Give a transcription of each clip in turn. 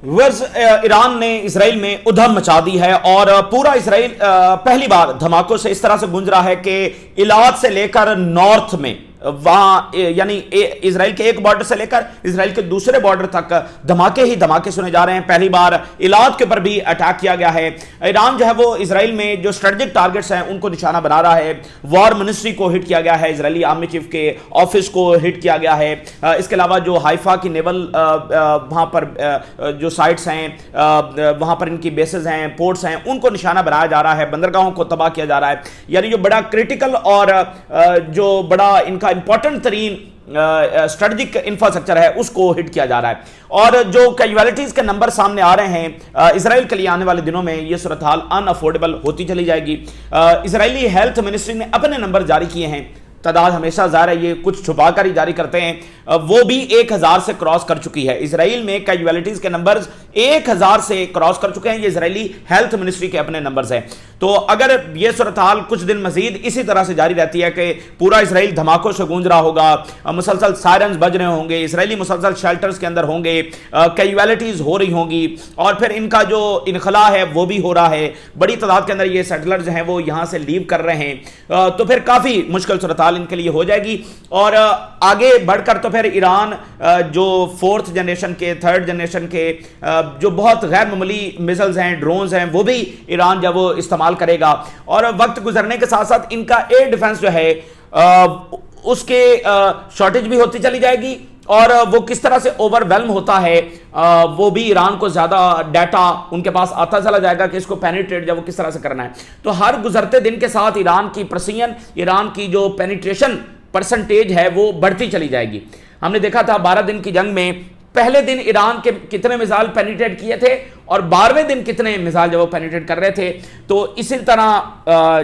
ایران نے اسرائیل میں ادھم مچا دی ہے اور پورا اسرائیل پہلی بار دھماکوں سے اس طرح سے گونج رہا ہے کہ ایلات سے لے کر نارتھ میں وہاں یعنی اسرائیل کے ایک بارڈر سے لے کر اسرائیل کے دوسرے بارڈر تک دھماکے ہی دھماکے سنے جا رہے ہیں. پہلی بار ایلات کے اوپر بھی اٹیک کیا گیا ہے. ایران جو ہے وہ اسرائیل میں جو اسٹریٹجک ٹارگٹس ہیں ان کو نشانہ بنا رہا ہے. وار منسٹری کو ہٹ کیا گیا ہے, اسرائیلی آرمی چیف کے آفس کو ہٹ کیا گیا ہے. اس کے علاوہ جو ہائفا کی نیول وہاں پر جو سائٹس ہیں وہاں پر ان کی بیسز ہیں, پورٹس ہیں, ان کو نشانہ بنایا جا رہا ہے, بندرگاہوں کو تباہ کیا جا رہا ہے. یعنی جو بڑا کریٹیکل اور جو بڑا ان کا امپورٹنٹ ترین اسٹریٹجک انفراسٹرکچر ہے اس کو ہٹ کیا جا رہا ہے. اور جو کیجویلٹیز کے نمبر سامنے آ رہے ہیں اسرائیل کے لیے آنے والے دنوں میں یہ صورتحال ان افورڈیبل ہوتی چلی جائے گی. اسرائیلی ہیلتھ منسٹری نے اپنے نمبر جاری کیے ہیں, تعداد ہمیشہ ظاہر ہے یہ کچھ چھپا کر ہی جاری کرتے ہیں, وہ بھی 1000 سے کراس کر چکی ہے. اسرائیل میں کیجویلٹیز کے نمبرز 1000 سے کراس کر چکے ہیں. یہ اسرائیلی ہیلتھ منسٹری کے اپنے نمبرز ہیں. تو اگر یہ صورتحال کچھ دن مزید اسی طرح سے جاری رہتی ہے کہ پورا اسرائیل دھماکوں سے گونج رہا ہوگا, مسلسل سائرنز بج رہے ہوں گے, اسرائیلی مسلسل شیلٹرز کے اندر ہوں گے, کیجویلٹیز ہو رہی ہوں گی, اور پھر ان کا جو انخلا ہے وہ بھی ہو رہا ہے, بڑی تعداد کے اندر یہ سیٹلرز ہیں وہ یہاں سے لیو کر رہے ہیں, تو پھر کافی مشکل صورتحال ان کے لیے ہو جائے گی. اور آگے بڑھ کر تو پھر ایران جو 4th جنریشن کے 3rd جنریشن کے جو بہت غیر معمولی میزلز ہیں, ڈرونز ہیں, وہ بھی ایران جب وہ استعمال کرے گا. اور وقت گزرنے کے ساتھ ساتھ ان کا ایئر ڈیفنس جو ہے اس کے شارٹیج بھی ہوتی چلی جائے گی, اور وہ کس طرح سے اوور ویلم ہوتا ہے وہ بھی ایران کو زیادہ ڈیٹا ان کے پاس آتا چلا جائے گا کہ اس کو پینیٹریٹ جب وہ کس طرح سے کرنا ہے. تو ہر گزرتے دن کے ساتھ ایران کی پرسین, ایران کی جو پینیٹریشن پرسنٹیج ہے وہ بڑھتی چلی جائے گی. ہم نے دیکھا تھا 12 دن کی جنگ میں پہلے دن ایران کے کتنے میزائل پینیٹریٹ کیے تھے اور 12ویں دن کتنے میزائل جب وہ پینیٹریٹ کر رہے تھے. تو اسی طرح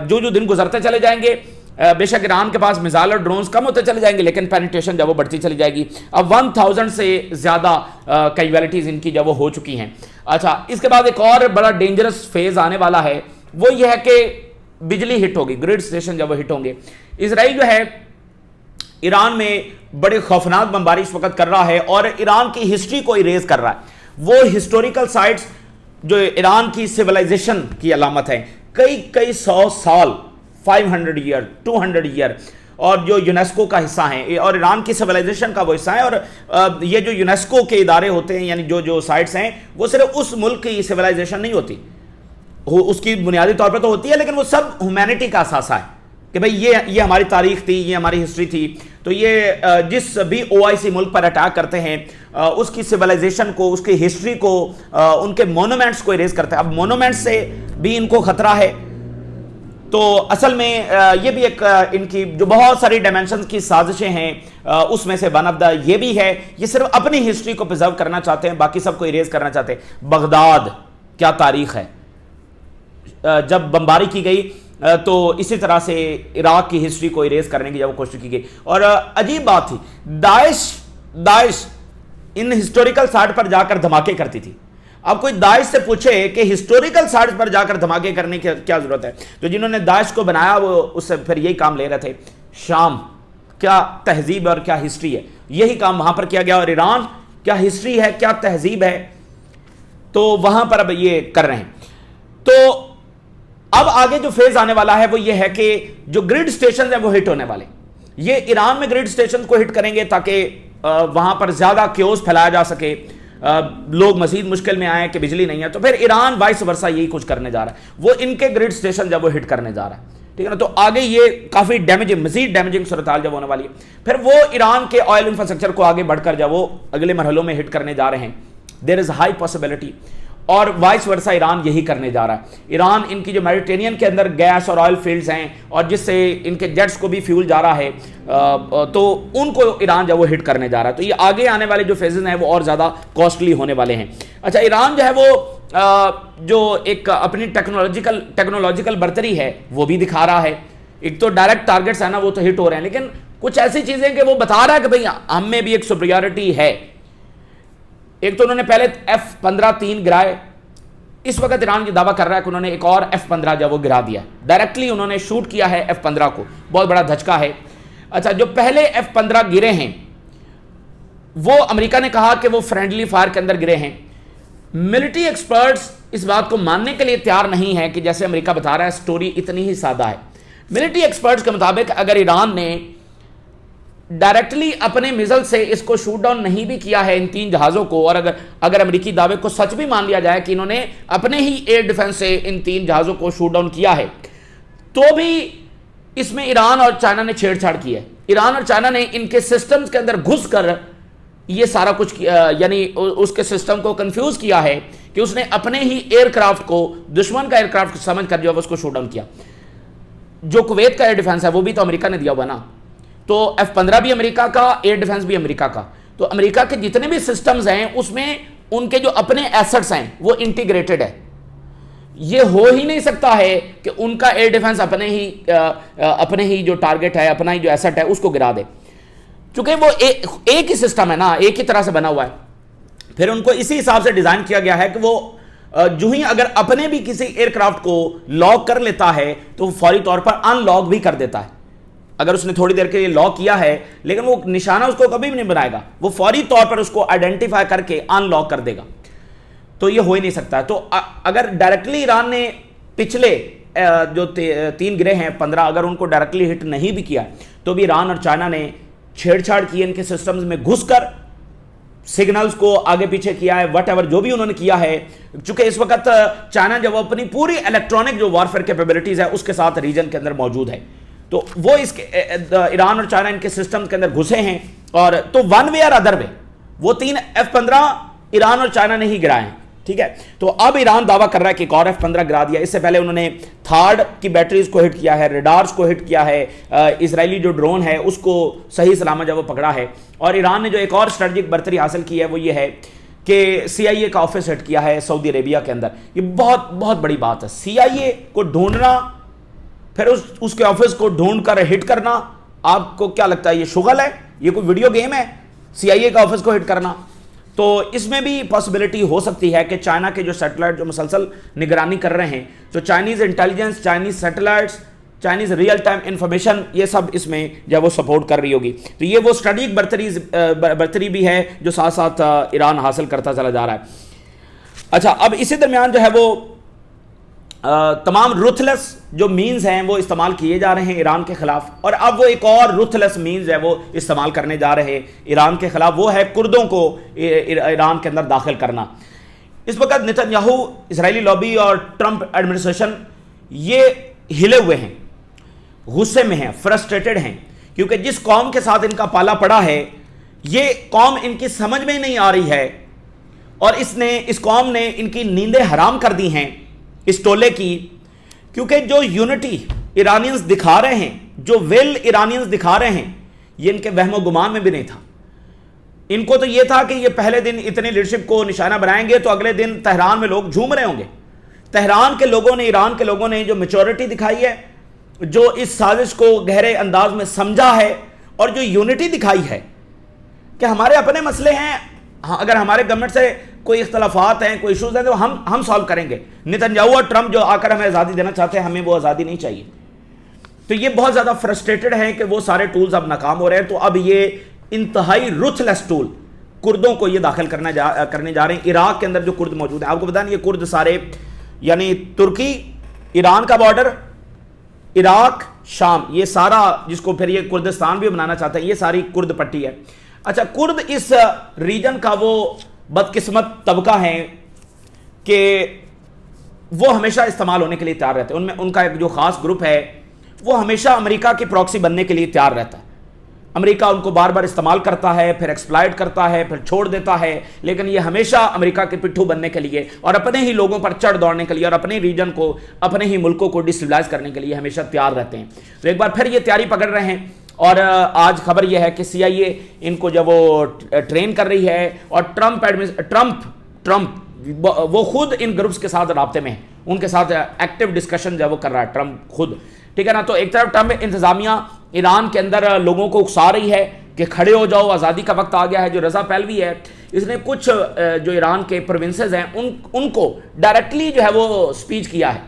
جو دن گزرتے چلے جائیں گے بے شک ایران کے پاس میزائل اور ڈرونز کم ہوتے چلے جائیں گے, لیکن پینیٹریشن جب وہ بڑھتی چلی جائے گی. اب 1000 سے زیادہ کیجویلٹیز ان کی جب وہ ہو چکی ہیں. اچھا, اس کے بعد ایک اور بڑا ڈینجرس فیز آنے والا ہے, وہ یہ ہے کہ بجلی ہٹ ہوگی, گریڈ اسٹیشن جب وہ ہٹ ہوں گے. اسرائیل جو ہے ایران میں بڑے خوفناک بمباری اس وقت کر رہا ہے اور ایران کی ہسٹری کو اریز کر رہا ہے. وہ ہسٹوریکل سائٹس جو ایران کی سیولائزیشن کی علامت ہیں, کئی 100 سال, 500 ایئر, 200 ایئر, اور جو یونیسکو کا حصہ ہیں اور ایران کی سیولائزیشن کا وہ حصہ ہے. اور یہ جو یونیسکو کے ادارے ہوتے ہیں یعنی جو سائٹس ہیں وہ صرف اس ملک کی سیولائزیشن نہیں ہوتی, اس کی بنیادی طور پر تو ہوتی ہے, لیکن وہ سب ہیومینٹی کا اثاثہ ہے کہ بھئی یہ ہماری تاریخ تھی, یہ ہماری ہسٹری تھی. تو یہ جس بھی OIC ملک پر اٹیک کرتے ہیں اس کی سیولائزیشن کو, اس کی ہسٹری کو, ان کے مونومنٹس کو اریز کرتے ہیں. اب مونومنٹس سے بھی ان کو خطرہ ہے. تو اصل میں یہ بھی ایک ان کی جو بہت ساری ڈائمینشنز کی سازشیں ہیں اس میں سے ون آف دا یہ بھی ہے. یہ صرف اپنی ہسٹری کو پرزرو کرنا چاہتے ہیں, باقی سب کو اریز کرنا چاہتے ہیں. بغداد کیا تاریخ ہے, جب بمباری کی گئی تو اسی طرح سے عراق کی ہسٹری کو اریز کرنے کی جب کوشش کی گئی. اور عجیب بات تھی, داعش ان ہسٹوریکل سائٹ پر جا کر دھماکے کرتی تھی. اب کوئی داعش سے پوچھے کہ ہسٹوریکل سائٹ پر جا کر دھماکے کرنے کی کیا ضرورت ہے, تو جنہوں نے داعش کو بنایا وہ اس سے پھر یہی کام لے رہے تھے. شام کیا تہذیب اور کیا ہسٹری ہے, یہی کام وہاں پر کیا گیا. اور ایران کیا ہسٹری ہے, کیا تہذیب ہے, تو وہاں پر اب یہ کر رہے ہیں. تو اب آگے جو فیز آنے والا ہے وہ یہ ہے کہ جو گریڈ سٹیشنز ہیں وہ ہٹ ہونے والے. یہ ایران میں گریڈ سٹیشن کو ہٹ کریں گے تاکہ وہاں پر زیادہ کیوس پھیلایا جا سکے, لوگ مزید مشکل میں آئیں کہ بجلی نہیں ہے. تو پھر ایران وائس ورسا یہی کچھ کرنے جا رہا ہے, وہ ان کے گریڈ سٹیشن جب وہ ہٹ کرنے جا رہا ہے. ٹھیک ہے نا, تو آگے یہ کافی ڈیمیجنگ, مزید ڈیمیجنگ صورتحال جب ہونے والی ہے. پھر وہ ایران کے آئل انفراسٹرکچر کو آگے بڑھ کر جب وہ اگلے مرحلوں میں ہٹ کرنے جا رہے ہیں, دیر از ہائی پاسبلٹی. اور وائس ورسا ایران یہی کرنے جا رہا ہے. ایران ان کی جو میڈیٹرینین کے اندر گیس اور آئل فیلڈز ہیں اور جس سے ان کے جیٹس کو بھی فیول جا رہا ہے, تو ان کو ایران جب وہ ہٹ کرنے جا رہا ہے. تو یہ آگے آنے والے جو فیزز ہیں وہ اور زیادہ کاسٹلی ہونے والے ہیں. اچھا, ایران جو ہے وہ جو ایک اپنی ٹیکنالوجیکل برتری ہے وہ بھی دکھا رہا ہے. ایک تو ڈائریکٹ ٹارگٹس ہیں نا وہ تو ہٹ ہو رہے ہیں, لیکن کچھ ایسی چیزیں کہ وہ بتا رہا ہے کہ بھئی ہم میں بھی ایک سپریورٹی ہے. ایک تو انہوں نے پہلے F-15 گرائے, اس وقت ایران یہ دعویٰ کر رہا ہے کہ انہوں نے ایک اور F-15 جب وہ گرا دیا, ڈائریکٹلی انہوں نے شوٹ کیا ہے F-15 کو, بہت بڑا دھچکا ہے. اچھا, جو پہلے F-15 گرے ہیں وہ امریکہ نے کہا کہ وہ فرینڈلی فائر کے اندر گرے ہیں. ملٹری ایکسپرٹس اس بات کو ماننے کے لیے تیار نہیں ہے کہ جیسے امریکہ بتا رہا ہے سٹوری اتنی ہی سادہ ہے. ملٹری ایکسپرٹس کے مطابق اگر ایران نے ڈائریکٹلی اپنے میزل سے اس کو شوٹ ڈاؤن نہیں بھی کیا ہے ان 3 جہازوں کو، اور اگر امریکی دعوے کو سچ بھی مان لیا جائے کہ انہوں نے اپنے ہی ایئر ڈیفنس سے ان 3 جہازوں کو شوٹ ڈاؤن کیا ہے، تو بھی اس میں ایران اور چائنا نے چھیڑ چھاڑ کی ہے. ایران اور چائنا نے ان کے سسٹمز کے اندر گھس کر یہ سارا کچھ یعنی اس کے سسٹم کو کنفیوز کیا ہے کہ اس نے اپنے ہی ایئر کرافٹ کو دشمن کا ایئر کرافٹ سمجھ کر جو ہے اس کو شوٹ ڈاؤن کیا. جو کویت کا ایئر ڈیفنس ہے وہ بھی تو امریکہ نے دیا ہوا نا، تو F-15 بھی امریکہ کا، ایئر ڈیفنس بھی امریکہ کا. تو امریکہ کے جتنے بھی سسٹمز ہیں اس میں ان کے جو اپنے ایسٹس ہیں وہ انٹیگریٹڈ ہے. یہ ہو ہی نہیں سکتا ہے کہ ان کا ایئر ڈیفنس اپنے ہی جو ٹارگٹ ہے، اپنا ہی جو ایسٹ ہے اس کو گرا دے، چونکہ وہ ایک ہی سسٹم ہے نا، ایک ہی طرح سے بنا ہوا ہے. پھر ان کو اسی حساب سے ڈیزائن کیا گیا ہے کہ وہ جو ہی اگر اپنے بھی کسی ایئر کرافٹ کو لاک کر لیتا ہے تو وہ فوری طور پر ان لاک بھی کر دیتا ہے. اگر اس نے تھوڑی دیر کے لیے لاک کیا ہے لیکن وہ نشانہ اس کو کبھی بھی نہیں بنائے گا، وہ فوری طور پر اس کو آئیڈینٹیفائی کر کے ان لاک کر دے گا. تو یہ ہو ہی نہیں سکتا. تو اگر ڈائریکٹلی ایران نے پچھلے جو 3 گرہ ہیں 15 اگر ان کو ڈائریکٹلی ہٹ نہیں بھی کیا تو بھی ایران اور چائنا نے چھیڑ چھاڑ کی ان کے سسٹمز میں گھس کر سگنلز کو آگے پیچھے کیا ہے، وٹ ایور جو بھی انہوں نے کیا ہے. چونکہ اس وقت چائنا جب اپنی پوری الیکٹرانک جو وارفیئر کیپیبلٹیز ہے اس کے ساتھ ریجن کے اندر موجود ہے، تو وہ اس کے ایران اور چائنا ان کے سسٹم کے اندر گھسے ہیں. اور تو ون وے اور ادر وے وہ 3 F-15 ایران اور چائنا نے ہی گرائے ہیں. ٹھیک ہے، تو اب ایران دعویٰ کر رہا ہے کہ ایک اور F-15 گرا دیا. اس سے پہلے انہوں نے تھارڈ کی بیٹریز کو ہٹ کیا ہے، ریڈارز کو ہٹ کیا ہے، اسرائیلی جو ڈرون ہے اس کو صحیح سلامت جب وہ پکڑا ہے. اور ایران نے جو ایک اور اسٹریٹجک برتری حاصل کی ہے وہ یہ ہے کہ CIA کا آفس ہٹ کیا ہے سعودی عربیہ کے اندر. یہ بہت بہت بڑی بات ہے. CIA کو ڈھونڈنا، پھر اس کے آفس کو ڈھونڈ کر ہٹ کرنا. آپ کو کیا لگتا ہے یہ شغل ہے؟ یہ کوئی ویڈیو گیم ہے CIA کا آفس کو ہٹ کرنا؟ تو اس میں بھی پاسبلٹی ہو سکتی ہے کہ چائنا کے جو سیٹلائٹ جو مسلسل نگرانی کر رہے ہیں، تو Chinese intelligence, Chinese satellites, Chinese real time information, یہ سب اس میں جب وہ سپورٹ کر رہی ہوگی. تو یہ وہ اسٹریٹجک برتری بھی ہے جو ساتھ ساتھ ایران حاصل کرتا چلا جا رہا ہے. اچھا، اب اسی درمیان جو ہے وہ تمام رuthless جو مینز ہیں وہ استعمال کیے جا رہے ہیں ایران کے خلاف. اور اب وہ ایک اور ruthless مینز ہے وہ استعمال کرنے جا رہے ہیں ایران کے خلاف، وہ ہے کردوں کو ایران کے اندر داخل کرنا. اس وقت نتن یاہو، اسرائیلی لابی اور ٹرمپ ایڈمنسٹریشن یہ ہلے ہوئے ہیں، غصے میں ہیں، فرسٹریٹڈ ہیں، کیونکہ جس قوم کے ساتھ ان کا پالا پڑا ہے یہ قوم ان کی سمجھ میں نہیں آ رہی ہے، اور اس قوم نے ان کی نیندیں حرام کر دی ہیں اس ٹولے کی. کیونکہ جو یونٹی ایرانینز دکھا رہے ہیں، جو ول ایرانینز دکھا رہے ہیں، یہ ان کے وہم و گمان میں بھی نہیں تھا. ان کو تو یہ تھا کہ یہ پہلے دن اتنی لیڈرشپ کو نشانہ بنائیں گے تو اگلے دن تہران میں لوگ جھوم رہے ہوں گے. تہران کے لوگوں نے، ایران کے لوگوں نے جو میچورٹی دکھائی ہے، جو اس سازش کو گہرے انداز میں سمجھا ہے، اور جو یونٹی دکھائی ہے کہ ہمارے اپنے مسئلے ہیں، اگر ہمارے گورنمنٹ سے کوئی اختلافات ہیں، کوئی ایشوز ہیں تو ہم سالو کریں گے. نتن یاہو اور ٹرمپ جو آ کر ہمیں آزادی دینا چاہتے ہیں، ہمیں وہ آزادی نہیں چاہیے. تو یہ بہت زیادہ فرسٹریٹڈ ہیں کہ وہ سارے ٹولز اب ناکام ہو رہے ہیں. تو اب یہ انتہائی رuthless ٹول کردوں کو یہ داخل کرنے جا رہے ہیں. عراق کے اندر جو کرد موجود ہیں، آپ کو بتائیں یہ کرد سارے، یعنی ترکی، ایران کا بارڈر، عراق، شام، یہ سارا، جس کو پھر یہ کردستان بھی بنانا چاہتے ہیں، یہ ساری کرد پٹی ہے. اچھا، کرد اس ریجن کا وہ بدقسمت طبقہ ہے کہ وہ ہمیشہ استعمال ہونے کے لیے تیار رہتے ہیں. ان میں ان کا ایک جو خاص گروپ ہے وہ ہمیشہ امریکہ کی پراکسی بننے کے لیے تیار رہتا ہے. امریکہ ان کو بار بار استعمال کرتا ہے، پھر ایکسپلائٹ کرتا ہے، پھر چھوڑ دیتا ہے، لیکن یہ ہمیشہ امریکہ کے پٹھو بننے کے لیے اور اپنے ہی لوگوں پر چڑھ دوڑنے کے لیے اور اپنے ریجن کو، اپنے ہی ملکوں کو ڈسٹیبلائز کرنے کے لیے ہمیشہ تیار رہتے ہیں. تو ایک بار پھر یہ تیاری پکڑ رہے ہیں. اور آج خبر یہ ہے کہ CIA ان کو جب وہ ٹرین کر رہی ہے، اور ٹرمپ وہ خود ان گروپس کے ساتھ رابطے میں ہیں، ان کے ساتھ ایکٹیو ڈسکشن جب وہ کر رہا ہے ٹرمپ خود. ٹھیک ہے نا. تو ایک طرف ٹرمپ انتظامیہ ایران کے اندر لوگوں کو اکسا رہی ہے کہ کھڑے ہو جاؤ، آزادی کا وقت آ گیا ہے. جو رضا پہلوی ہے، اس نے کچھ جو ایران کے پروونسز ہیں ان کو ڈائریکٹلی جو ہے وہ سپیچ کیا ہے.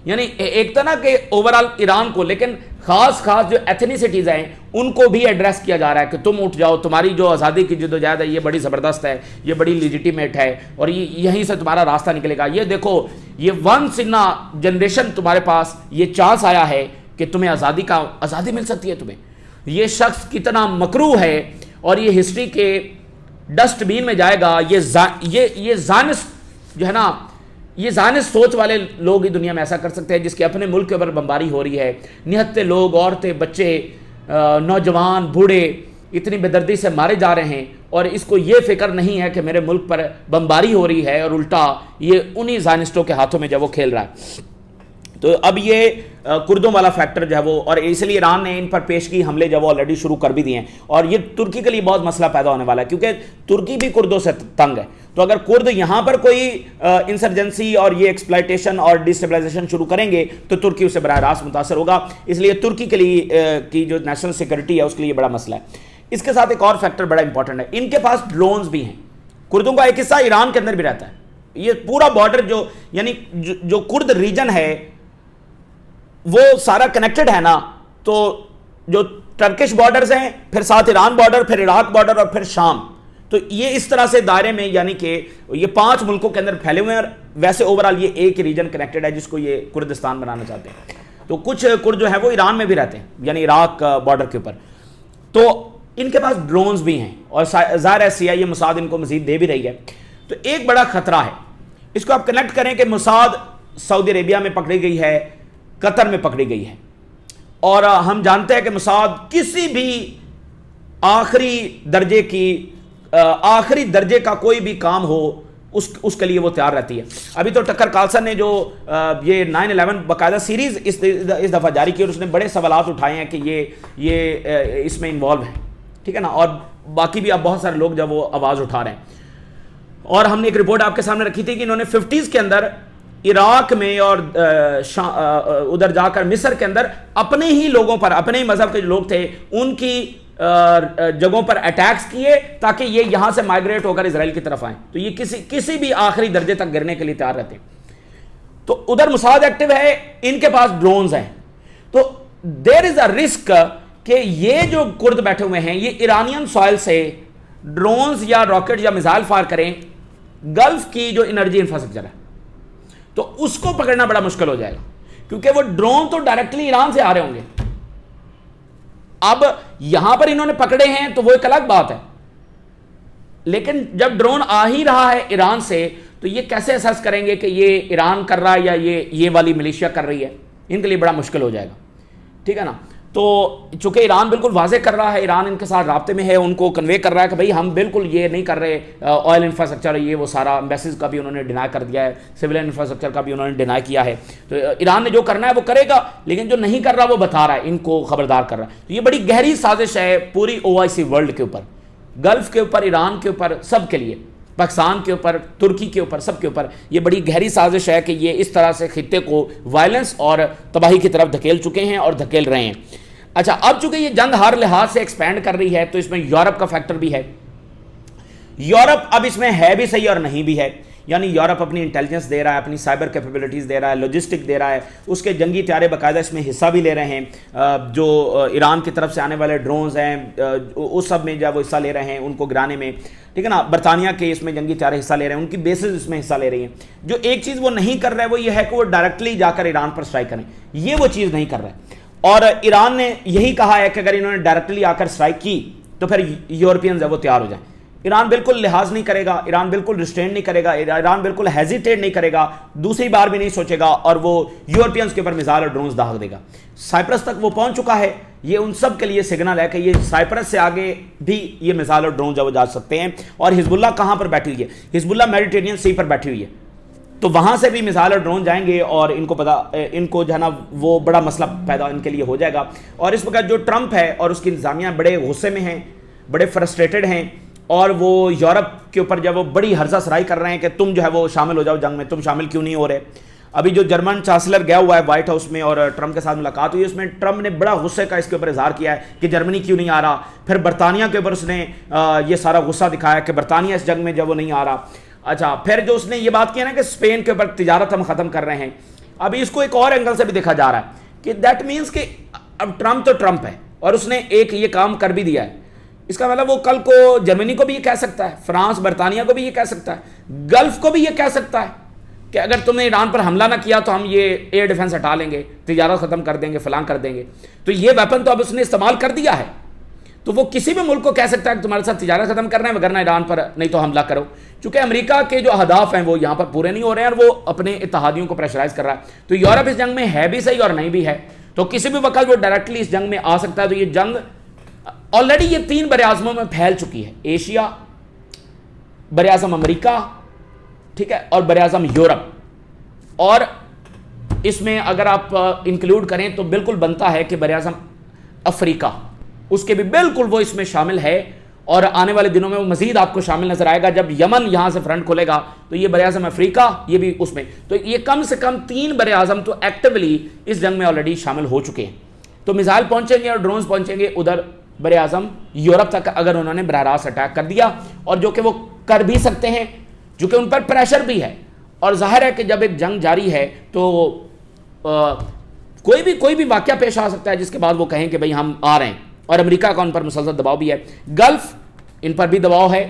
یعنی ایک تو نا کہ اوورال ایران کو، لیکن خاص جو ایتھنیسٹیز ہیں ان کو بھی ایڈریس کیا جا رہا ہے کہ تم اٹھ جاؤ، تمہاری جو آزادی کی جدوجہد ہے یہ بڑی زبردست ہے، یہ بڑی لیجیٹیمیٹ ہے، اور یہیں سے تمہارا راستہ نکلے گا. یہ دیکھو، یہ ونس ان جنریشن تمہارے پاس یہ چانس آیا ہے کہ تمہیں آزادی مل سکتی ہے تمہیں. یہ شخص کتنا مکروہ ہے اور یہ ہسٹری کے ڈسٹ بین میں جائے گا. یہ زائنسٹ جو ہے نا، یہ زائنسٹ سوچ والے لوگ ہی دنیا میں ایسا کر سکتے ہیں، جس کے اپنے ملک کے اوپر بمباری ہو رہی ہے، نہتے لوگ، عورتیں، بچے، نوجوان، بوڑھے اتنی بے دردی سے مارے جا رہے ہیں، اور اس کو یہ فکر نہیں ہے کہ میرے ملک پر بمباری ہو رہی ہے، اور الٹا یہ انہی زائنسٹوں کے ہاتھوں میں جب وہ کھیل رہا ہے. تو اب یہ کردوں والا فیکٹر جو ہے وہ، اور اس لیے ایران نے ان پر پیشگی حملے جو وہ آلریڈی شروع کر بھی دیے ہیں، اور یہ ترکی کے لیے بہت مسئلہ پیدا ہونے والا ہے، کیونکہ ترکی بھی کردوں سے تنگ ہے. تو اگر کرد یہاں پر کوئی انسرجنسی اور یہ ایکسپلائٹیشن اور ڈیسٹیبلائزیشن شروع کریں گے تو ترکی اسے براہ راست متاثر ہوگا. اس لیے ترکی کے لیے کی جو نیشنل سیکورٹی ہے اس کے لیے بڑا مسئلہ ہے. اس کے ساتھ ایک اور فیکٹر بڑا امپورٹنٹ ہے، ان کے پاس ڈرونز بھی ہیں. کردوں کا ایک حصہ ایران کے اندر بھی رہتا ہے. یہ پورا بارڈر جو یعنی جو کرد ریجن ہے وہ سارا کنیکٹڈ ہے نا. تو جو ٹرکش بارڈرز ہیں، پھر ساتھ ایران بارڈر، پھر عراق بارڈر، اور پھر شام. تو یہ اس طرح سے دائرے میں، یعنی کہ یہ 5 ملکوں کے اندر پھیلے ہوئے ہیں. ویسے اوورال یہ ایک ریجن کنیکٹڈ ہے جس کو یہ کردستان بنانا چاہتے ہیں. تو کچھ کرد جو ہے وہ ایران میں بھی رہتے ہیں، یعنی عراق بارڈر کے اوپر. تو ان کے پاس ڈرونز بھی ہیں، اور ظاہر ہے CIA موساد ان کو مزید دے بھی رہی ہے. تو ایک بڑا خطرہ ہے، اس کو آپ کنیکٹ کریں کہ موساد سعودی عربیہ میں پکڑی گئی ہے، قطر میں پکڑی گئی ہے، اور ہم جانتے ہیں کہ موساد کسی بھی آخری درجے کا کوئی بھی کام ہو اس کے لیے وہ تیار رہتی ہے. ابھی تو ٹکر کارلسن نے جو یہ 9/11 باقاعدہ سیریز اس دفعہ جاری کی، اور اس نے بڑے سوالات اٹھائے ہیں کہ یہ اس میں انوالو ہے، ٹھیک ہے نا. اور باقی بھی اب بہت سارے لوگ جب وہ آواز اٹھا رہے ہیں. اور ہم نے ایک رپورٹ آپ کے سامنے رکھی تھی کہ انہوں نے 50s کے اندر عراق میں اور ادھر جا کر مصر کے اندر اپنے ہی لوگوں پر، اپنے ہی مذہب کے جو لوگ تھے ان کی جگہوں پر اٹیکس کیے تاکہ یہ یہاں سے مائگریٹ ہو کر اسرائیل کی طرف آئیں. تو یہ کسی بھی آخری درجے تک گرنے کے لیے تیار رہتے ہیں. تو ادھر موساد ایکٹیو ہے، ان کے پاس ڈرونز ہیں. تو دیر از اے رسک کہ یہ جو کرد بیٹھے ہوئے ہیں یہ ایرانین سوائل سے ڈرونز یا راکٹ یا میزائل فائر کریں گلف کی جو انرجی انفراسٹرکچر ہے، تو اس کو پکڑنا بڑا مشکل ہو جائے گا، کیونکہ وہ ڈرون تو ڈائریکٹلی ایران سے آ رہے ہوں گے. اب یہاں پر انہوں نے پکڑے ہیں تو وہ ایک الگ بات ہے، لیکن جب ڈرون آ ہی رہا ہے ایران سے تو یہ کیسے اسیس کریں گے کہ یہ ایران کر رہا ہے یا یہ والی ملیشیا کر رہی ہے. ان کے لیے بڑا مشکل ہو جائے گا، ٹھیک ہے نا. تو چونکہ ایران بالکل واضح کر رہا ہے، ایران ان کے ساتھ رابطے میں ہے، ان کو کنوے کر رہا ہے کہ بھائی ہم بالکل یہ نہیں کر رہے. آئل انفراسٹرکچر یہ وہ سارا ایمبیسیز کا بھی انہوں نے ڈینائی کر دیا ہے، سول انفراسٹرکچر کا بھی انہوں نے ڈینائی کیا ہے. تو ایران نے جو کرنا ہے وہ کرے گا، لیکن جو نہیں کر رہا وہ بتا رہا ہے، ان کو خبردار کر رہا ہے. تو یہ بڑی گہری سازش ہے پوری OIC ورلڈ کے اوپر، گلف کے اوپر، ایران کے اوپر، سب کے لیے، پاکستان کے اوپر، ترکی کے اوپر، سب کے اوپر. یہ بڑی گہری سازش ہے کہ یہ اس طرح سے خطے کو وائلنس اور تباہی کی طرف دھکیل چکے ہیں اور دھکیل رہے ہیں. اچھا، اب چونکہ یہ جنگ ہر لحاظ سے ایکسپینڈ کر رہی ہے تو اس میں یورپ کا فیکٹر بھی ہے. یورپ اب اس میں ہے بھی صحیح اور نہیں بھی ہے. یعنی یورپ اپنی انٹیلیجنس دے رہا ہے، اپنی سائبر کیپیبلٹیز دے رہا ہے، لاجسٹک دے رہا ہے، اس کے جنگی طیارے باقاعدہ اس میں حصہ بھی لے رہے ہیں. جو ایران کی طرف سے آنے والے ڈرونز ہیں اس سب میں جو وہ حصہ لے رہے ہیں ان کو گرانے میں، ٹھیک ہے نا. برطانیہ کے اس میں جنگی طیارے حصہ لے رہے ہیں، ان کی بیسز اس میں حصہ لے رہی ہیں. جو ایک چیز وہ نہیں کر رہا ہے وہ یہ ہے کہ وہ ڈائریکٹلی جا کر ایران پر اسٹرائک کریں، یہ وہ چیز نہیں کر رہا ہے. اور ایران نے یہی کہا ہے کہ اگر انہوں نے ڈائریکٹلی آ کر اسٹرائک کی تو پھر یورپینز وہ تیار ہو جائیں. ایران بالکل لحاظ نہیں کرے گا، ایران بالکل ریسٹرین نہیں کرے گا، ایران بالکل ہیزیٹیٹ نہیں کرے گا، دوسری بار بھی نہیں سوچے گا، اور وہ یورپینز کے اوپر میزائل اور ڈرونز داغ دے گا. سائپرس تک وہ پہنچ چکا ہے. یہ ان سب کے لیے سگنل ہے کہ یہ سائپرس سے آگے بھی یہ میزائل اور ڈرون جا سکتے ہیں. اور حزب اللہ کہاں پر بیٹھی ہوئی ہے؟ حزب اللہ میڈیٹرینین سی پر بیٹھی ہوئی ہے. تو وہاں سے بھی میزائل اور ڈرون جائیں گے اور ان کو جو ہے نا وہ بڑا مسئلہ پیدا ان کے لیے ہو جائے گا. اور اس وقت جو ٹرمپ ہے اور اس کی انتظامیہ بڑے غصے میں ہیں، بڑے فرسٹریٹڈ ہیں، اور وہ یورپ کے اوپر جب وہ بڑی ہرزہ سرائی کر رہے ہیں کہ تم جو ہے وہ شامل ہو جاؤ جنگ میں، تم شامل کیوں نہیں ہو رہے. ابھی جو جرمن چانسلر گیا ہوا ہے وائٹ ہاؤس میں اور ٹرمپ کے ساتھ ملاقات ہوئی، اس میں ٹرمپ نے بڑا غصے کا اس کے اوپر اظہار کیا ہے کہ جرمنی کیوں نہیں آ رہا. پھر برطانیہ کے اوپر اس نے یہ سارا غصہ دکھایا کہ برطانیہ اس جنگ میں جب وہ نہیں آ رہا. اچھا، پھر جو اس نے یہ بات کی ہے نا کہ اسپین کے اوپر تجارت ہم ختم کر رہے ہیں. ابھی اس کو ایک اور اینگل سے بھی دیکھا جا رہا ہے کہ دیٹ مینس کہ اب ٹرمپ تو ٹرمپ ہے اور اس نے ایک یہ کام کر بھی دیا ہے. اس کا مطلب وہ کل کو جرمنی کو بھی یہ کہہ سکتا ہے, فرانس برطانیہ کو بھی یہ کہہ سکتا ہے, گلف کو بھی یہ کہہ سکتا ہے کہ اگر تم نے ایران پر حملہ نہ کیا تو ہم یہ ایئر ڈیفنس ہٹا لیں گے, تجارت ختم کر دیں گے, فلاں کر دیں گے. تو یہ ویپن تو اب اس نے استعمال کر دیا ہے, تو وہ کسی بھی ملک کو کہہ سکتا ہے کہ تمہارے ساتھ تجارت ختم کرنا ہے وگرنہ ایران پر نہیں تو حملہ کرو. چونکہ امریکہ کے جو اہداف ہیں وہ یہاں پر پورے نہیں ہو رہے ہیں اور وہ اپنے اتحادیوں کو پریشرائز کر رہا ہے. تو یورپ اس جنگ میں ہے بھی صحیح اور نہیں بھی ہے, تو کسی بھی وقت وہ ڈائریکٹلی اس جنگ میں آ سکتا ہے. تو یہ جنگ آلریڈی یہ 3 براعظموں میں پھیل چکی ہے, ایشیا, براعظم امریکہ, ٹھیک ہے, اور براعظم یورپ. اور اس میں اگر آپ انکلوڈ کریں تو بالکل بنتا ہے کہ براعظم افریقہ اس کے بھی بالکل وہ اس میں شامل ہے, اور آنے والے دنوں میں وہ مزید آپ کو شامل نظر آئے گا. جب یمن یہاں سے فرنٹ کھلے گا تو یہ براعظم افریقہ یہ بھی اس میں, تو یہ کم سے کم 3 براعظم تو ایکٹیولی اس جنگ میں آلریڈی شامل ہو چکے ہیں. تو میزائل پہنچیں گے اور ڈرونز پہنچیں گے ادھر براعظم یورپ تک اگر انہوں نے براہ راست اٹیک کر دیا, اور جو کہ وہ کر بھی سکتے ہیں, جو کہ ان پر پریشر بھی ہے. اور ظاہر ہے کہ جب ایک جنگ جاری ہے تو کوئی بھی واقعہ پیش آ سکتا ہے جس کے بعد وہ کہیں کہ بھئی ہم آ رہے ہیں, اور امریکہ کا ان پر مسلسل دباؤ بھی ہے. گلف ان پر بھی دباؤ ہے.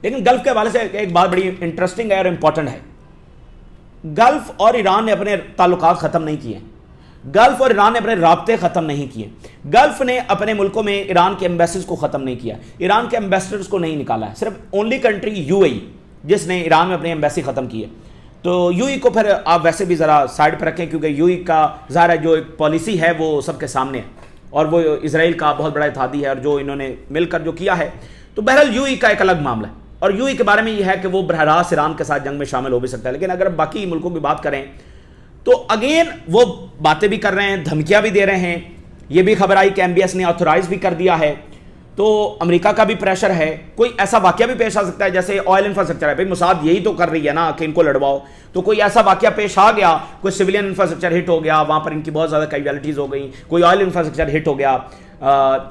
لیکن گلف کے حوالے سے ایک بات بڑی انٹرسٹنگ ہے اور امپورٹنٹ ہے. گلف اور ایران نے اپنے تعلقات ختم نہیں کیے, گلف اور ایران نے اپنے رابطے ختم نہیں کیے. گلف نے اپنے ملکوں میں ایران کے ایمبیسیز کو ختم نہیں کیا, ایران کے ایمبیسڈرز کو نہیں نکالا ہے. صرف اونلی کنٹری یو اے ای جس نے ایران میں اپنی ایمبیسی ختم کی ہے. تو یو ای کو پھر آپ ویسے بھی ذرا سائڈ پہ رکھیں, کیونکہ یو ای کا ظاہر ہے جو ایک پالیسی ہے وہ سب کے سامنے ہے, اور وہ اسرائیل کا بہت بڑا اتحادی ہے, اور جو انہوں نے مل کر جو کیا ہے. تو بہرحال یو ای کا ایک الگ معاملہ ہے, اور یو ای کے بارے میں یہ ہے کہ وہ براہ راست ایران کے ساتھ جنگ میں شامل ہو بھی سکتا ہے. لیکن اگر باقی ملکوں کی بات کریں تو اگین وہ باتیں بھی کر رہے ہیں, دھمکیاں بھی دے رہے ہیں. یہ بھی خبر آئی کہ ایم بی ایس نے آتھورائز بھی کر دیا ہے. تو امریکہ کا بھی پریشر ہے, کوئی ایسا واقعہ بھی پیش آ سکتا ہے جیسے آئل انفراسٹرکچر ہے, بھائی موساد یہی تو کر رہی ہے نا کہ ان کو لڑواؤ. تو کوئی ایسا واقعہ پیش آ گیا, کوئی سویلین انفراسٹرکچر ہٹ ہو گیا, وہاں پر ان کی بہت زیادہ کیجویلٹیز ہو گئیں, کوئی آئل انفراسٹرکچر ہٹ ہو گیا,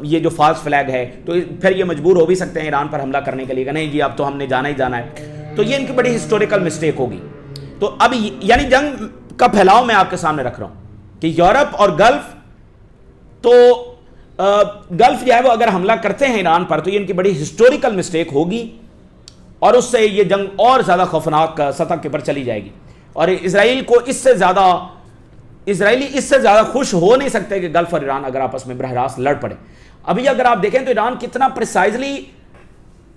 یہ جو فالس فلیگ ہے, تو پھر یہ مجبور ہو بھی سکتے ہیں ایران پر حملہ کرنے کے لیے کہ نہیں جی اب تو ہم نے جانا ہی جانا ہے. تو یہ ان کی بڑی ہسٹوریکل مسٹیک ہوگی. تو اب یعنی جنگ کا پھیلاؤ میں آپ کے سامنے رکھ رہا ہوں کہ یورپ اور گلف, تو گلف جو ہے وہ اگر حملہ کرتے ہیں ایران پر تو یہ ان کی بڑی ہسٹوریکل مسٹیک ہوگی, اور اس سے یہ جنگ اور زیادہ خوفناک سطح کے پر چلی جائے گی. اور اسرائیلی اس سے زیادہ خوش ہو نہیں سکتے کہ گلف اور ایران اگر آپس میں براہ راست لڑ پڑے. ابھی اگر آپ دیکھیں تو ایران کتنا پریسائزلی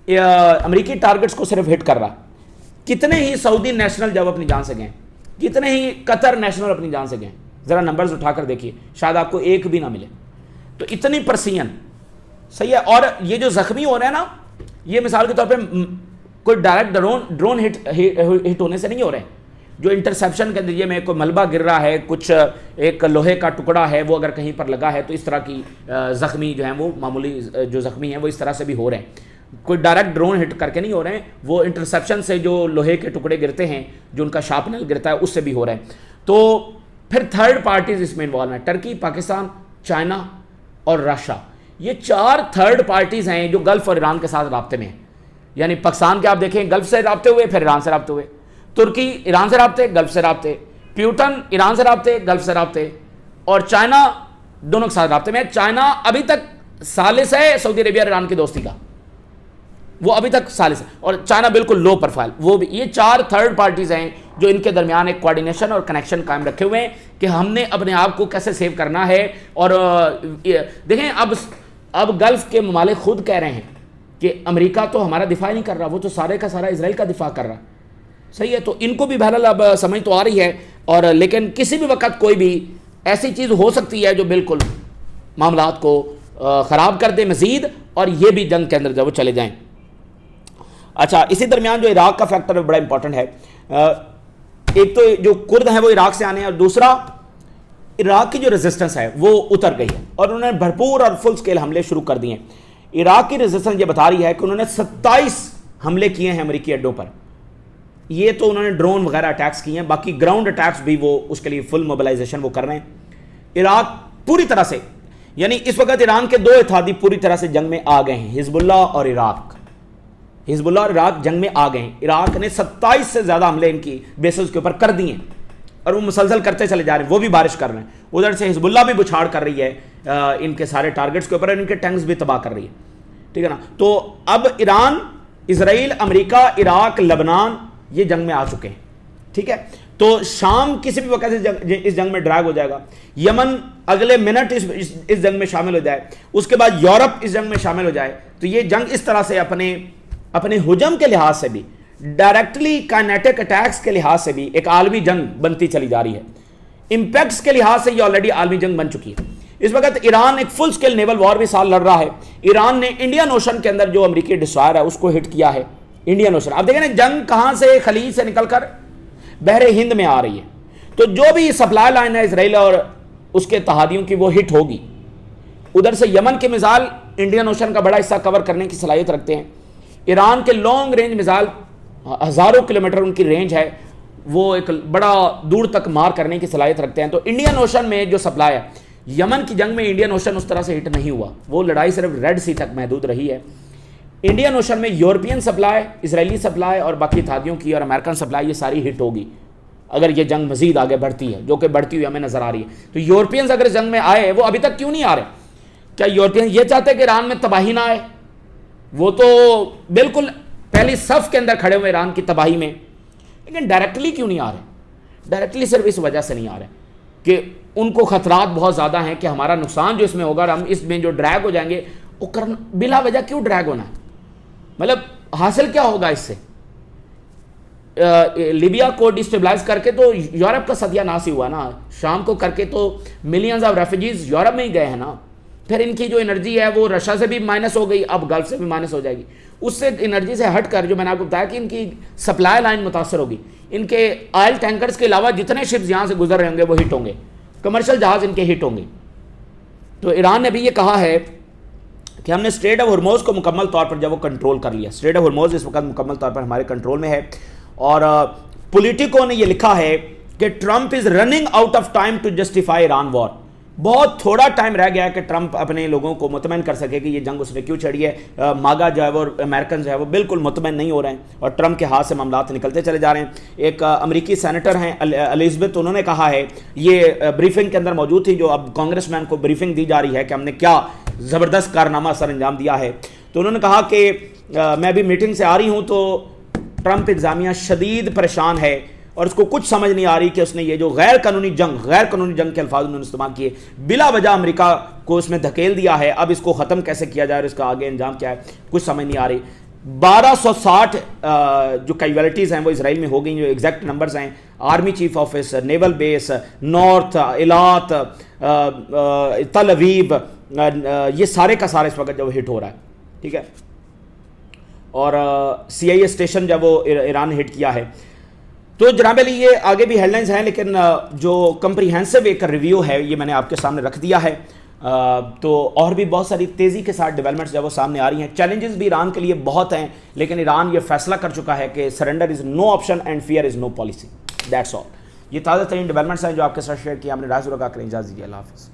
امریکی ٹارگٹس کو صرف ہٹ کر رہا, کتنے ہی سعودی نیشنل جب اپنی جان سے گئے, کتنے ہی قطر نیشنل اپنی جان سے گئے, ذرا نمبرز اٹھا کر دیکھیے, شاید آپ کو ایک بھی نہ ملے. تو اتنی پرسین صحیح ہے. اور یہ جو زخمی ہو رہے ہیں نا, یہ مثال کے طور پہ کوئی ڈائریکٹ ڈرون ہٹ ہونے سے نہیں ہو رہے ہیں, جو انٹرسیپشن کے ذریعے میں کوئی ملبہ گر رہا ہے, کچھ ایک لوہے کا ٹکڑا ہے وہ اگر کہیں پر لگا ہے, تو اس طرح کی زخمی جو ہیں وہ معمولی جو زخمی ہیں وہ اس طرح سے بھی ہو رہے ہیں. کوئی ڈائریکٹ ڈرون ہٹ کر کے نہیں ہو رہے ہیں, وہ انٹرسیپشن سے جو لوہے کے ٹکڑے گرتے ہیں, جو ان کا شارپنر گرتا ہے, اس سے بھی ہو رہے ہیں. تو پھر تھرڈ پارٹیز اس میں انوالو ہیں, ٹرکی, پاکستان, چائنا اور رشیا. یہ 4 تھرڈ پارٹیز ہیں جو گلف اور ایران کے ساتھ رابطے میں ہیں. یعنی پاکستان کے آپ دیکھیں گلف سے رابطے ہوئے, پھر ایران سے رابطے ہوئے, ترکی ایران سے رابطے, گلف سے رابطے, پیوٹن ایران سے رابطے, گلف سے رابطے, اور چائنا دونوں کے ساتھ رابطے میں. چائنا ابھی تک ثالث ہے سعودی عربیہ اور ایران کی دوستی کا, وہ ابھی تک ثالث ہے, اور چائنا بالکل لو پروفائل. وہ بھی یہ 4 تھرڈ پارٹیز ہیں جو ان کے درمیان ایک کوارڈینیشن اور کنیکشن قائم رکھے ہوئے ہیں کہ ہم نے اپنے آپ کو کیسے سیو کرنا ہے. اور دیکھیں اب گلف کے ممالک خود کہہ رہے ہیں کہ امریکہ تو ہمارا دفاع نہیں کر رہا, وہ تو سارے کا سارا اسرائیل کا دفاع کر رہا. صحیح ہے. تو ان کو بھی بہرحال اب سمجھ تو آ رہی ہے, اور لیکن کسی بھی وقت کوئی بھی ایسی چیز ہو سکتی ہے جو بالکل معاملات کو خراب کر دے مزید, اور یہ بھی جنگ کے اندر جب وہ چلے جائیں. اچھا, اسی درمیان جو عراق کا فیکٹر بڑا امپورٹنٹ ہے. ایک تو جو کرد ہیں وہ عراق سے آنے ہیں, اور دوسرا عراق کی جو ریزسٹنس ہے وہ اتر گئی ہے, اور انہوں نے بھرپور اور فل سکیل حملے شروع کر دیے ہیں. عراق کی ریزسٹنس یہ بتا رہی ہے کہ انہوں نے 27 حملے کیے ہیں امریکی اڈوں پر. یہ تو انہوں نے ڈرون وغیرہ اٹیکس کیے ہیں, باقی گراؤنڈ اٹیکس بھی وہ اس کے لیے فل موبلائزیشن وہ کر رہے ہیں. عراق پوری طرح سے, یعنی اس وقت ایران کے 2 اتحادی پوری طرح سے جنگ میں آ گئے ہیں, حزب اللہ اور عراق. حزب اللہ اور عراق جنگ میں آ گئے ہیں. عراق نے 27 سے زیادہ حملے ان کی بیسز کے اوپر کر دیے ہیں. اور وہ مسلسل کرتے چلے جا رہے ہیں, وہ بھی بارش کر رہے ہیں. ادھر سے حزب اللہ بھی بچھاڑ کر رہی ہے ان کے سارے ٹارگٹس کے اوپر, اور ان کے ٹینکس بھی تباہ کر رہی ہے, ٹھیک ہے نا. تو اب ایران, اسرائیل, امریکہ, عراق, لبنان یہ جنگ میں آ چکے ہیں, ٹھیک ہے. تو شام کسی بھی وقت اس جنگ میں ڈریگ ہو جائے گا, یمن اگلے منٹ اس جنگ میں شامل ہو جائے, اس کے بعد یورپ اس جنگ میں شامل ہو جائے, تو یہ جنگ اس طرح سے اپنے ہجوم کے لحاظ سے بھی, ڈائریکٹلی کائنیٹک اٹیکس کے لحاظ سے بھی ایک عالمی جنگ بنتی چلی جا رہی ہے. امپیکٹس کے لحاظ سے یہ آلریڈی عالمی جنگ بن چکی ہے. اس وقت ایران ایک فل سکیل نیول وار بھی سال لڑ رہا ہے. ایران نے انڈین اوشن کے اندر جو امریکی ڈسٹرائر ہے اس کو ہٹ کیا ہے, انڈین اوشن. آپ دیکھیں نا جنگ کہاں سے, خلیج سے نکل کر بحر ہند میں آ رہی ہے. تو جو بھی سپلائی لائن ہے اسرائیل اور اس کے اتحادیوں کی وہ ہٹ ہوگی. ادھر سے یمن کے میزائل انڈین اوشن کا بڑا حصہ کور کرنے کی صلاحیت رکھتے ہیں. ایران کے لانگ رینج میزائل ہزاروں کلومیٹر ان کی رینج ہے, وہ ایک بڑا دور تک مار کرنے کی صلاحیت رکھتے ہیں. تو انڈین اوشن میں جو سپلائی ہے, یمن کی جنگ میں انڈین اوشن اس طرح سے ہٹ نہیں ہوا, وہ لڑائی صرف ریڈ سی تک محدود رہی ہے. انڈین اوشن میں یورپین سپلائی, اسرائیلی سپلائی اور باقی اتحادیوں کی اور امریکن سپلائی یہ ساری ہٹ ہوگی اگر یہ جنگ مزید آگے بڑھتی ہے, جو کہ بڑھتی ہوئی ہمیں نظر آ رہی ہے. تو یورپینز اگر جنگ میں آئے, وہ ابھی تک کیوں نہیں آ رہے؟ کیا یورپین یہ چاہتے کہ ایران میں تباہی نہ آئے؟ وہ تو بالکل پہلی صف کے اندر کھڑے ہوئے ایران کی تباہی میں, لیکن ڈائریکٹلی کیوں نہیں آ رہے؟ ڈائریکٹلی صرف اس وجہ سے نہیں آ رہے کہ ان کو خطرات بہت زیادہ ہیں کہ ہمارا نقصان جو اس میں ہوگا, اور ہم اس میں جو ڈریگ ہو جائیں گے, وہ بلا وجہ کیوں ڈریگ ہونا ہے؟ مطلب حاصل کیا ہوگا اس سے؟ لیبیا کو ڈسٹیبلائز کر کے تو یورپ کا ستیہ ناش ہی ہوا نا. شام کو کر کے تو ملینز آف ریفیوجیز یورپ میں ہی گئے ہیں نا. پھر ان کی جو انرجی ہے وہ رشیا سے بھی مائنس ہو گئی, اب گلف سے بھی مائنس ہو جائے گی. اس سے انرجی سے ہٹ کر جو میں نے آپ کو بتایا کہ ان کی سپلائی لائن متاثر ہوگی. ان کے آئل ٹینکرز کے علاوہ جتنے شپس یہاں سے گزر رہے ہوں گے وہ ہٹ ہوں گے, کمرشل جہاز ان کے ہٹ ہوں گے. تو ایران نے بھی یہ کہا ہے کہ ہم نے اسٹریٹ آف ہرموز کو مکمل طور پر جب وہ کنٹرول کر لیا. اسٹریٹ آف ہرموز اس وقت مکمل طور پر ہمارے کنٹرول میں ہے. اور پولیٹیکو نے یہ لکھا ہے کہ Trump is running out of time to justify Iran war. بہت تھوڑا ٹائم رہ گیا ہے کہ ٹرمپ اپنے لوگوں کو مطمئن کر سکے کہ یہ جنگ اس نے کیوں چھڑی ہے. ماگا جو ہے وہ امریکن جو ہے وہ بالکل مطمئن نہیں ہو رہے ہیں, اور ٹرمپ کے ہاتھ سے معاملات نکلتے چلے جا رہے ہیں. ایک امریکی سینیٹر ہیں الزبتھ, انہوں نے کہا ہے, یہ بریفنگ کے اندر موجود تھی جو اب کانگریس مین کو بریفنگ دی جا رہی ہے کہ ہم نے کیا زبردست کارنامہ سر انجام دیا ہے. تو انہوں نے کہا کہ میں ابھی میٹنگ سے آ رہی ہوں تو ٹرمپ انتظامیہ شدید پریشان ہے, اور اس کو کچھ سمجھ نہیں آ رہی کہ اس نے یہ جو غیر قانونی جنگ کے الفاظ انہوں نے استعمال کیے, بلا وجہ امریکہ کو اس میں دھکیل دیا ہے. اب اس کو ختم کیسے کیا جائے اور اس کا آگے انجام کیا ہے, کچھ سمجھ نہیں آ رہی. 1260 جو کیجویلٹیز ہیں وہ اسرائیل میں ہو گئی, جو ایگزیکٹ نمبرز ہیں. آرمی چیف آفس, نیول بیس, نارتھ, ایلات, تل اویو, یہ سارے کا سارا اس وقت جو ہٹ ہو رہا ہے, ٹھیک ہے. اور CIA اسٹیشن جب وہ ایران نے ہٹ کیا ہے. تو جناب علی یہ آگے بھی ہیڈ لائنز ہیں, لیکن جو کمپریہنسو ایک ریویو ہے یہ میں نے آپ کے سامنے رکھ دیا ہے. تو اور بھی بہت ساری تیزی کے ساتھ ڈیولپمنٹس جب وہ سامنے آ رہی ہیں. چیلنجز بھی ایران کے لیے بہت ہیں, لیکن ایران یہ فیصلہ کر چکا ہے کہ surrender is no option and fear is no policy. That's all. یہ تازہ ترین ڈیولپمنٹس ہیں جو آپ کے ساتھ شیئر کیا. ہم نے راز رکھا کریں, اجازت دیجیے. اللہ حافظ.